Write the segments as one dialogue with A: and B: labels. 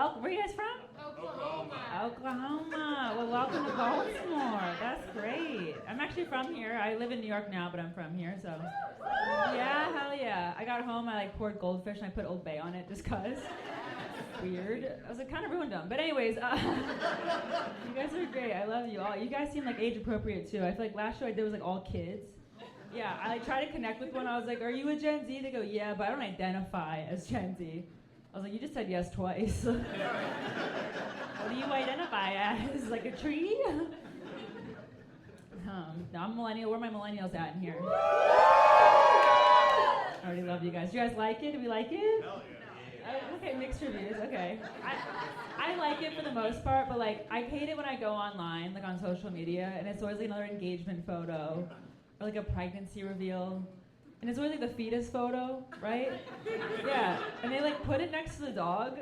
A: welcome. Where are you guys from? Oklahoma. Well, welcome to Baltimore. That's great. I'm actually from here. I live in New York now, but I'm from here, so. Yeah, hell yeah. I got home, I poured goldfish and I put Old Bay on it just cause. Weird. I was kind of ruined them. But anyways, you guys are great. I love you all. You guys seem age appropriate too. I feel like last show I did was all kids. Yeah, I tried to connect with one. I was like, are you a Gen Z? They go, yeah, but I don't identify as Gen Z. I was like, you just said yes twice. What do you identify as? Like a tree? No, I'm millennial. Where are my millennials at in here? I already love you guys. Do you guys like it? Do we like it?
B: Hell yeah.
A: Okay, mixed reviews. Okay, I like it for the most part, but I hate it when I go online, on social media, and it's always another engagement photo or a pregnancy reveal, and it's always the fetus photo, right? Yeah, and they put it next to the dog.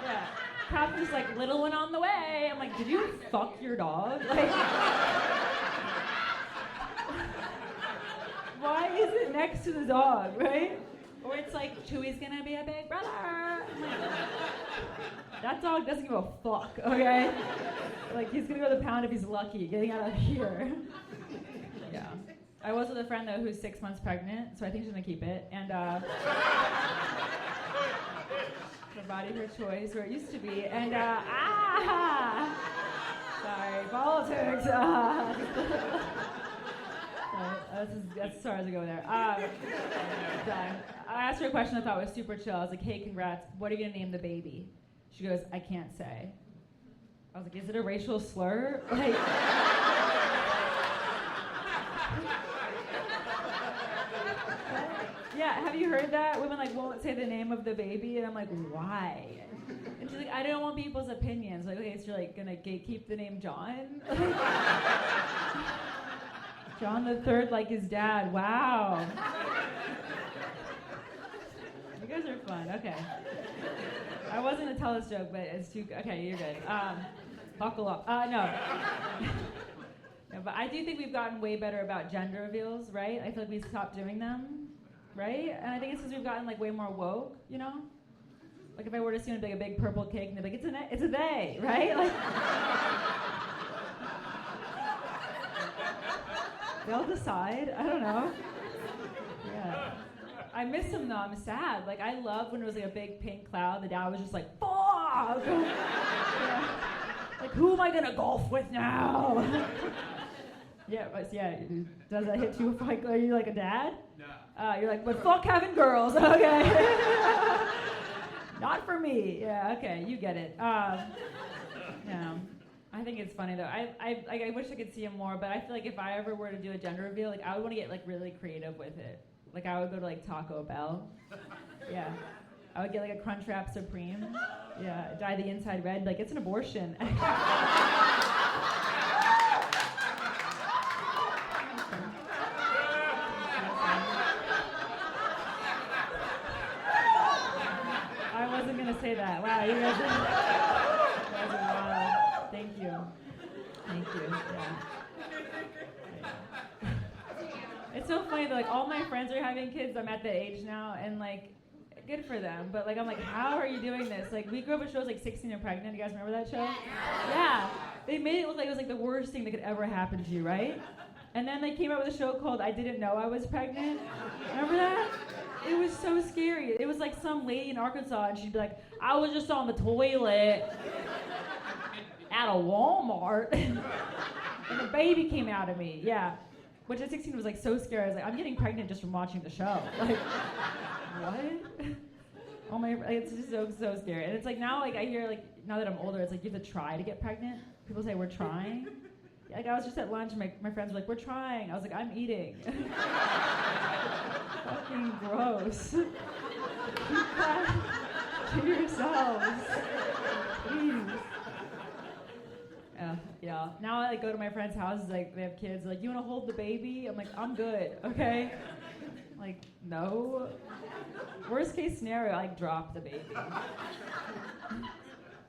A: Yeah, caption's little one on the way. I'm like, did you fuck your dog? Why is it next to the dog, right? Or it's Chewy's gonna be a big brother. That dog doesn't give a fuck, okay? He's gonna go to the pound if he's lucky, getting out of here. Yeah. I was with a friend though who's 6 months pregnant, so I think she's gonna keep it. And her body, her choice, where it used to be. And sorry, politics. That's as far as I go there. Done. I asked her a question I thought was super chill. I was like, hey, congrats. What are you going to name the baby? She goes, I can't say. I was like, is it a racial slur? Yeah, have you heard that? Women won't say the name of the baby, and I'm like, why? And she's like, I don't want people's opinions. Okay, so you're going to gatekeep the name John? John the Third, his dad. Wow. You guys are fun. Okay. I wasn't gonna tell this joke, but it's too. Okay, you're good. Buckle up. No. No, but I do think we've gotten way better about gender reveals, right? I feel like we stopped doing them, right? And I think it's because we've gotten way more woke, you know? If I were to see a big purple cake, and they'd be like, it's a they, right? They'll decide. I don't know. Yeah. I miss them though. I'm sad. I loved when it was a big pink cloud. The dad was just fuck! Yeah. Who am I gonna golf with now? Yeah, but does that hit you? Are you a dad? No. You're but fuck having girls. Okay. Not for me. Yeah. Okay. You get it. Yeah. I think it's funny though. I wish I could see him more, but I feel if I ever were to do a gender reveal, I would want to get really creative with it. I would go to Taco Bell. Yeah. I would get a Crunchwrap Supreme. Yeah. Dye the inside red. It's an abortion. I wasn't gonna say that. Wow, you guys are wild. Thank you. Yeah. It's so funny though, all my friends are having kids. I'm at that age now, and good for them. But I'm how are you doing this? We grew up with shows 16 and Pregnant. You guys remember that show? Yeah. They made it look it was the worst thing that could ever happen to you, right? And then they came out with a show called I Didn't Know I Was Pregnant. Remember that? It was so scary. It was some lady in Arkansas, and she'd be like, I was just on the toilet at a Walmart, and a baby came out of me. Yeah. Which at 16 was so scary. I was I'm getting pregnant just from watching the show. What? Oh my! It's just so scary. And it's now I hear now that I'm older, it's you have to try to get pregnant. People say we're trying. I was just at lunch, and my friends were we're trying. I was I'm eating. Fucking gross. Keep that to yourselves, please. Yeah. Now I go to my friends' houses, they have kids, you wanna hold the baby? I'm I'm good, okay? No. Worst case scenario, I drop the baby.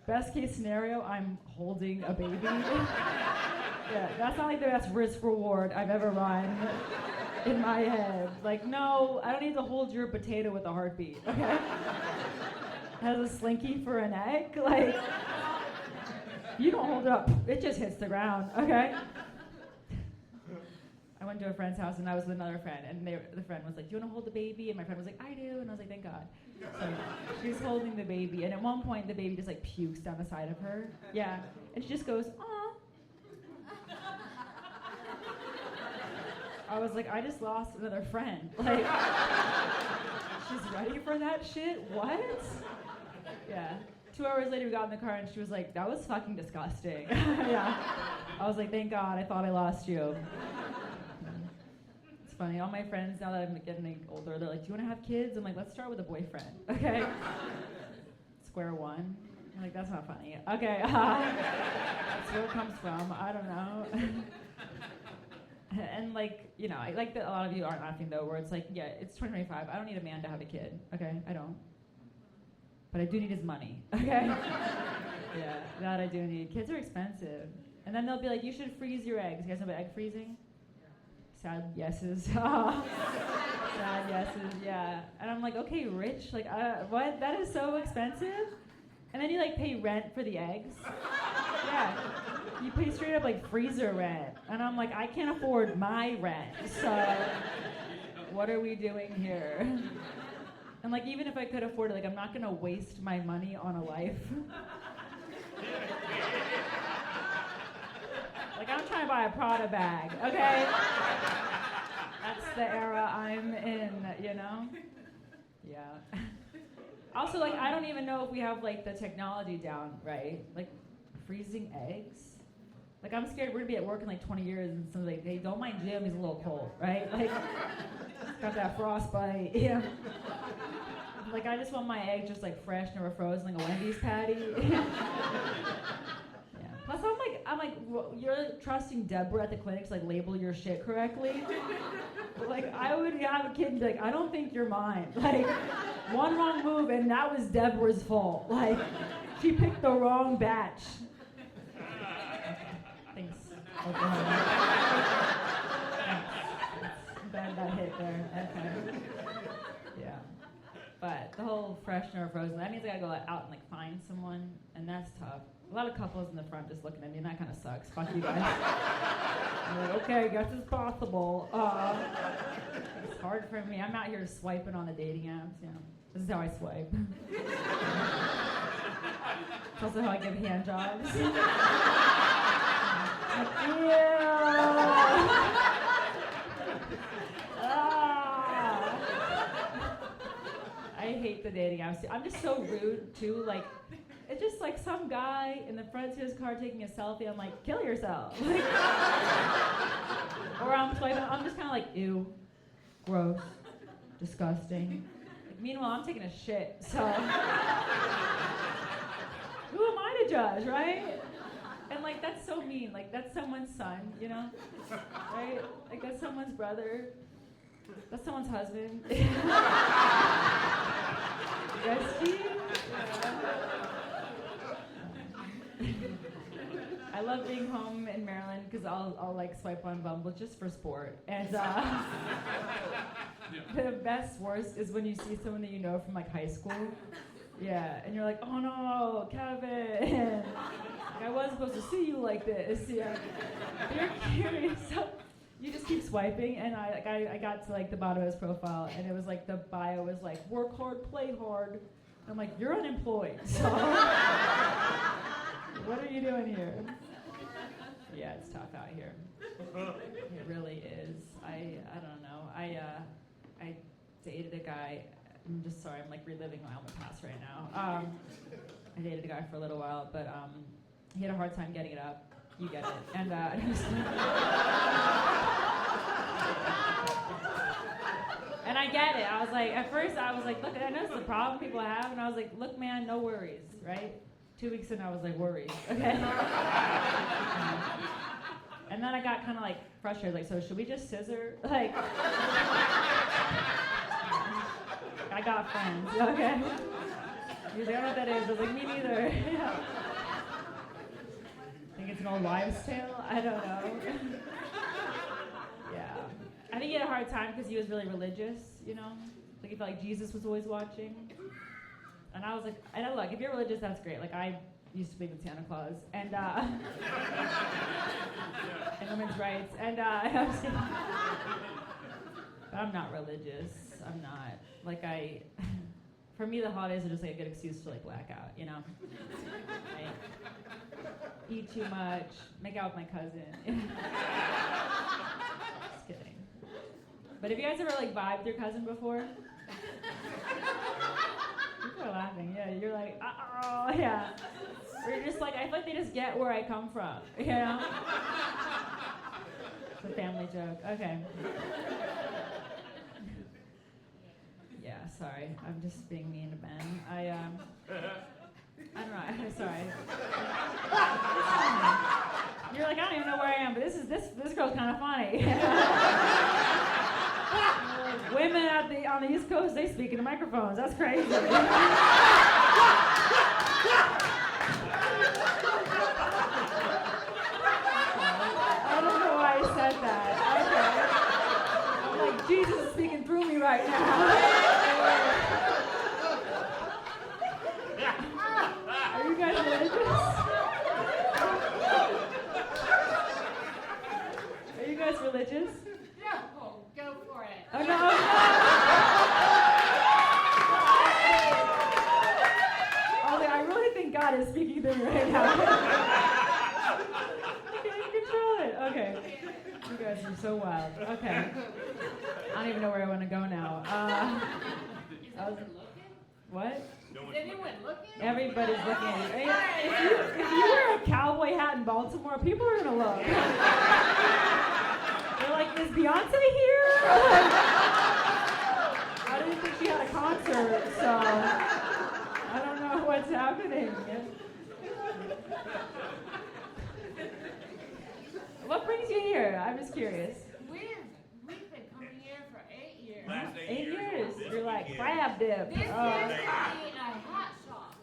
A: Best case scenario, I'm holding a baby. Yeah, that's not the best risk reward I've ever run in my head. No, I don't need to hold your potato with a heartbeat, okay? has a slinky for an egg. Like, you don't hold it up, it just hits the ground, okay? I went to a friend's house and I was with another friend, and the friend was like, do you want to hold the baby? And my friend was like, I do. And I was like, thank God. So she's holding the baby, and at one point the baby just like pukes down the side of her. Yeah. And she just goes, aw. I was like, I just lost another friend. Like, she's ready for that shit? What? Yeah. 2 hours later, we got in the car, and she was like, that was fucking disgusting. Yeah. I was like, thank God, I thought I lost you. It's funny, all my friends, now that I'm getting older, they're like, do you want to have kids? I'm like, let's start with a boyfriend, okay? Square one. I'm like, that's not funny. Okay, that's where it comes from. I don't know. And like, you know, I like that a lot of you aren't laughing though, where it's like, yeah, it's 2025. I don't need a man to have a kid, okay? I don't. But I do need his money, okay? Yeah, that I do need. Kids are expensive. And then they'll be like, you should freeze your eggs. You guys know about egg freezing? Sad yeses. Sad yeses, yeah. And I'm like, okay, rich, like, what? That is so expensive? And then you like pay rent for the eggs? Yeah. You pay straight up like freezer rent. And I'm like, I can't afford my rent, so what are we doing here? And like, even if I could afford it, like, I'm not gonna waste my money on a life. Like, I'm trying to buy a Prada bag, okay? That's the era I'm in, you know? Yeah. Also, like, I don't even know if we have, like, the technology down, right? Like, freezing eggs? Like, I'm scared we're gonna be at work in, like, 20 years, and someone's like, hey, don't mind Jim, he's a little cold, right? Like, got that frostbite, yeah. Like, I just want my eggs just, like, fresh, never frozen, like a Wendy's patty. Yeah. Plus, I'm like, well, you're trusting Deborah at the clinic to, like, label your shit correctly? Like, I would have a kid and be like, I don't think you're mine. Like, one wrong move, and that was Deborah's fault. Like, she picked the wrong batch. Thanks, Oklahoma. Thanks. Glad that hit there. Okay. Yeah. But the whole freshener or frozen, that means I gotta go out and like find someone, and that's tough. A lot of couples in the front just looking at me, and that kind of sucks. Fuck you guys. I'm like, okay, guess it's possible. It's hard for me. I'm out here swiping on the dating apps, you know. This is how I swipe. It's also how I give hand jobs. I hate the dating apps. I'm just so rude too. Like, it's just like some guy in the front of his car taking a selfie. I'm like, kill yourself. Like, or I'm swiping. I'm just kind of like, ew, gross, disgusting. Like, meanwhile, I'm taking a shit. So who am I to judge, right? And like, that's so mean. Like, that's someone's son, you know, right? Like, that's someone's brother. That's someone's husband. You guys see? I love being home in Maryland because I'll like swipe on Bumble just for sport. And the best worst is when you see someone that you know from like high school. Yeah, and you're like, oh no, Kevin. Like, I wasn't supposed to see you like this. Yeah, you're curious. So you just keep swiping, and I got to like the bottom of his profile, and it was like the bio was like, work hard, play hard. I'm like, you're unemployed, so what are you doing here? Yeah, it's tough out here. It really is. I don't know. I dated a guy. I'm just sorry. I'm like reliving my own past right now. I dated a guy for a little while, but he had a hard time getting it up. You get it. And and I get it. I was like, at first I was like, look, I know it's the problem people have, and I was like, look, man, no worries, right? 2 weeks in, I was like, worries, okay? And then I got kind of like frustrated, like, so should we just scissor? Like, I got friends, okay? He's like, I don't know what that is. I was like, me neither. Yeah. Think it's an old wives' tale? I don't know. Yeah. I think he had a hard time because he was really religious, you know? Like, he felt like Jesus was always watching. And I was like, and look, if you're religious, that's great. Like, I used to believe in Santa Claus and and women's rights. And but I'm not religious. I'm not. Like, for me, the holidays are just like a good excuse to like black out, you know? Like, eat too much, make out with my cousin. Just kidding. But have you guys ever like vibed your cousin before? People are laughing. Yeah, you're like, oh, yeah. Or you're just like, I feel like they just get where I come from, you know? It's a family joke. Okay. Yeah, sorry. I'm just being mean to Ben. I don't know. I'm sorry. You're like, I don't even know where I am, but this girl's kind of funny. Women on the East Coast, they speak into microphones. That's crazy. I don't know why I said that. Okay. I'm like, Jesus is speaking through me right now. Are you guys religious? Are you guys religious?
B: No, go for it.
A: Oh, no. I really think God is speaking through me right now. You can't control it. Okay. You guys are so wild. Okay. I don't even know where I want to go now.
B: Is anyone looking?
A: What?
B: Is anyone looking?
A: Everybody's looking at you. If you wear a cowboy hat in Baltimore, people are going to look. They're like, is Beyonce here? I didn't think she had a concert, so I don't know what's happening. What brings you here? I'm just curious.
B: We've been coming here for 8 years.
C: Last 8
A: 8
C: years.
A: years.
C: This
A: You're like
C: weekend.
A: crab dip.
B: This used to be a hat shop.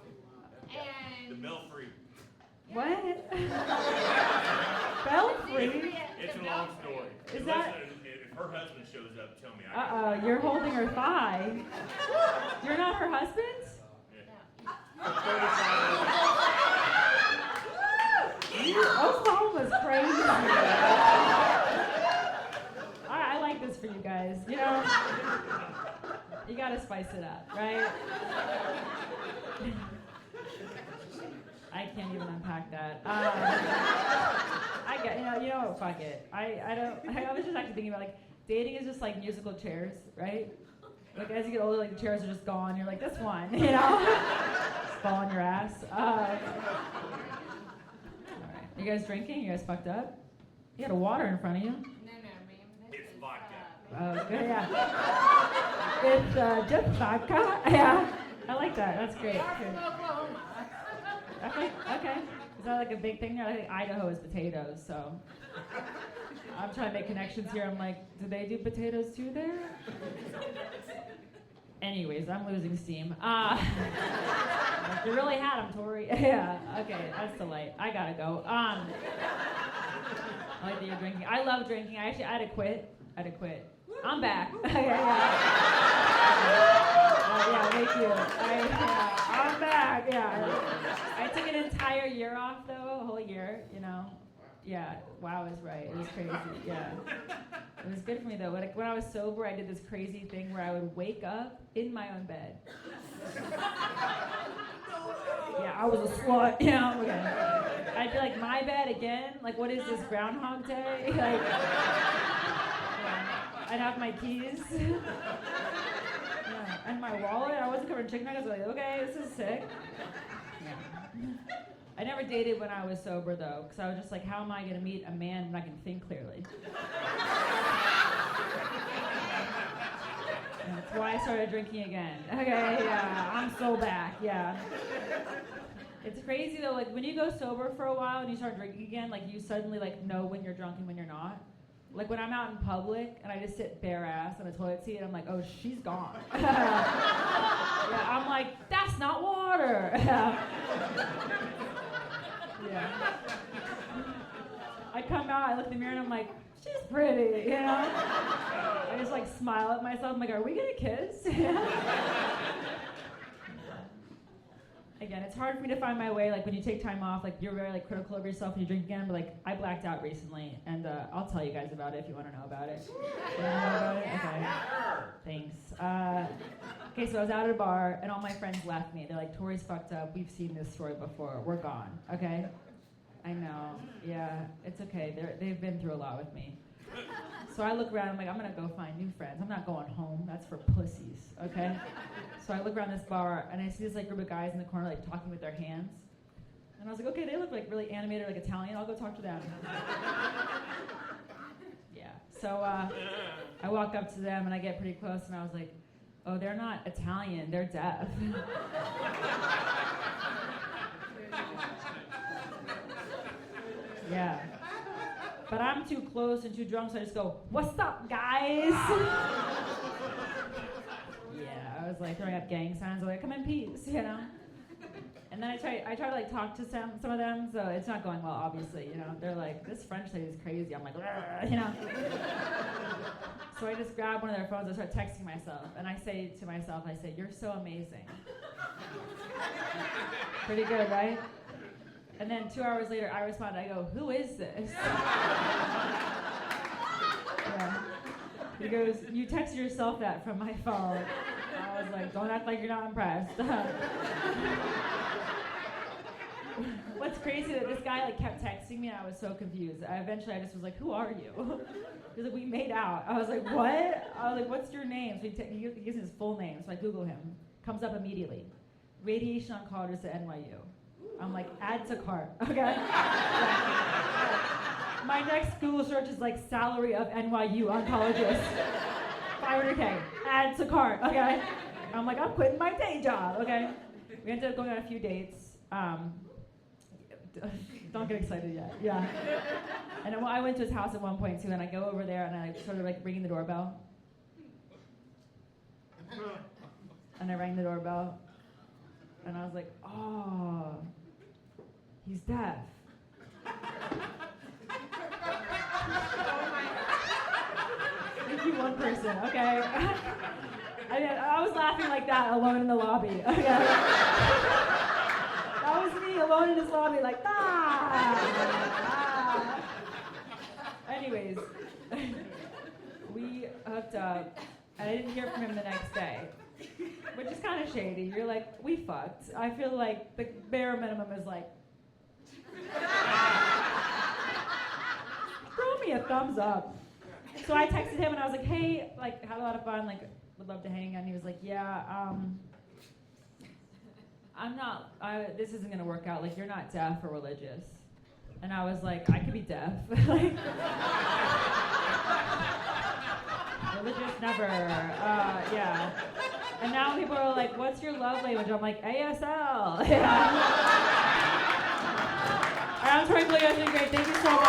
C: The
B: And
C: Belfry.
A: What? Belfry?
C: It's a long story.
A: Is that-
C: If her husband shows up, tell me.
A: You're holding her thigh. You're not her husband? Oklahoma's crazy. I like this for you guys. You know, you gotta spice it up, right? I can't even unpack that. I get, you know what? Fuck it. I was just actually thinking about like dating is just like musical chairs, right? Like as you get older, like the chairs are just gone. You're like this one, you know, just fall on your ass. All right. You guys drinking? You guys fucked up? You had a water in front of you.
B: No, ma'am.
C: It's vodka.
A: Yeah. It's just vodka. Yeah. I like that. That's great.
B: We are from Oklahoma.
A: Okay. Is that like a big thing there? I think Idaho is potatoes, so I'm trying to make connections here. I'm like, do they do potatoes too there? Anyways, I'm losing steam. You really had them, Torey. Yeah. Okay, that's the light. I gotta go. I like that you're drinking. I love drinking. I had to quit. I'm back. Yeah. Yeah, thank you. I'm back. Yeah. I took an entire year off though, a whole year. You know. Yeah. Wow is right. It was crazy. Yeah. It was good for me though. Like when I was sober, I did this crazy thing where I would wake up in my own bed. Yeah, I was a slut. Yeah. Okay. I'd be like, my bed again. Like, what is this, Groundhog Day? Like, yeah. I'd have my keys. Yeah. And my wallet. I wasn't covered in chicken nuggets. I was like, okay, this is sick. Yeah. I never dated when I was sober though, because I was just like, how am I going to meet a man when I can think clearly? That's why I started drinking again. Okay, yeah, I'm so back, yeah. It's crazy though, like when you go sober for a while and you start drinking again, like you suddenly like know when you're drunk and when you're not. Like when I'm out in public and I just sit bare ass on a toilet seat, I'm like, oh, she's gone. Yeah, I'm like, that's not water. Yeah. I come out, I look in the mirror and I'm like, she's pretty, you know? I just like smile at myself. I'm like, are we gonna kiss? again, it's hard for me to find my way. Like when you take time off, like you're very like critical of yourself when you drink again. But like I blacked out recently, and I'll tell you guys about it if you want to know about it. You wanna know about it? Okay. Thanks. Okay, so I was out at a bar, and all my friends left me. They're like, Tori's fucked up. We've seen this story before. We're gone. Okay. I know. Yeah, it's okay. They've been through a lot with me. So I look around, I'm like, I'm gonna go find new friends. I'm not going home, that's for pussies, okay? So I look around this bar, and I see this like group of guys in the corner like talking with their hands. And I was like, okay, they look like really animated, like Italian, I'll go talk to them. Yeah, so I walk up to them and I get pretty close and I was like, oh, they're not Italian, they're deaf. Yeah. But I'm too close and too drunk, so I just go, what's up, guys? Yeah, I was like throwing up gang signs. I was like, come in peace, you know? And then I try to like talk to some of them, so it's not going well, obviously, you know? They're like, this French lady is crazy. I'm like, you know? So I just grab one of their phones, I start texting myself, and I say to myself, you're so amazing. Pretty good, right? And then 2 hours later, I respond, I go, who is this? Yeah. He goes, you texted yourself that from my phone. I was like, don't act like you're not impressed. What's crazy that this guy like kept texting me and I was so confused. Eventually I just was like, who are you? He was like, we made out. I was like, what? I was like, what's your name? So he gives me his full name, so I Google him. Comes up immediately. Radiation oncologist at NYU. I'm like, add to cart, okay? My next Google search is like salary of NYU oncologist. 500K, add to cart, okay? I'm like, I'm quitting my day job, okay? We ended up going on a few dates. Don't get excited yet, yeah. And then I went to his house at one point too, and I go over there and I started like ringing the doorbell. And I rang the doorbell. And I was like, oh, he's deaf. Thank you, one person, okay? I was laughing like that alone in the lobby, okay? That was me alone in this lobby, like, ah. Anyways, we hooked up, and I didn't hear from him the next day. Which is kind of shady. You're like, we fucked. I feel like the bare minimum is like, throw me a thumbs up. So I texted him and I was like, hey, like, had a lot of fun, like, would love to hang. And he was like, yeah, this isn't gonna work out. Like, you're not deaf or religious. And I was like, I could be deaf. Like, religious, never. Yeah. And now people are like, what's your love language? I'm like, ASL. Yeah. I'm Torey. You guys are doing great. Thank you so much.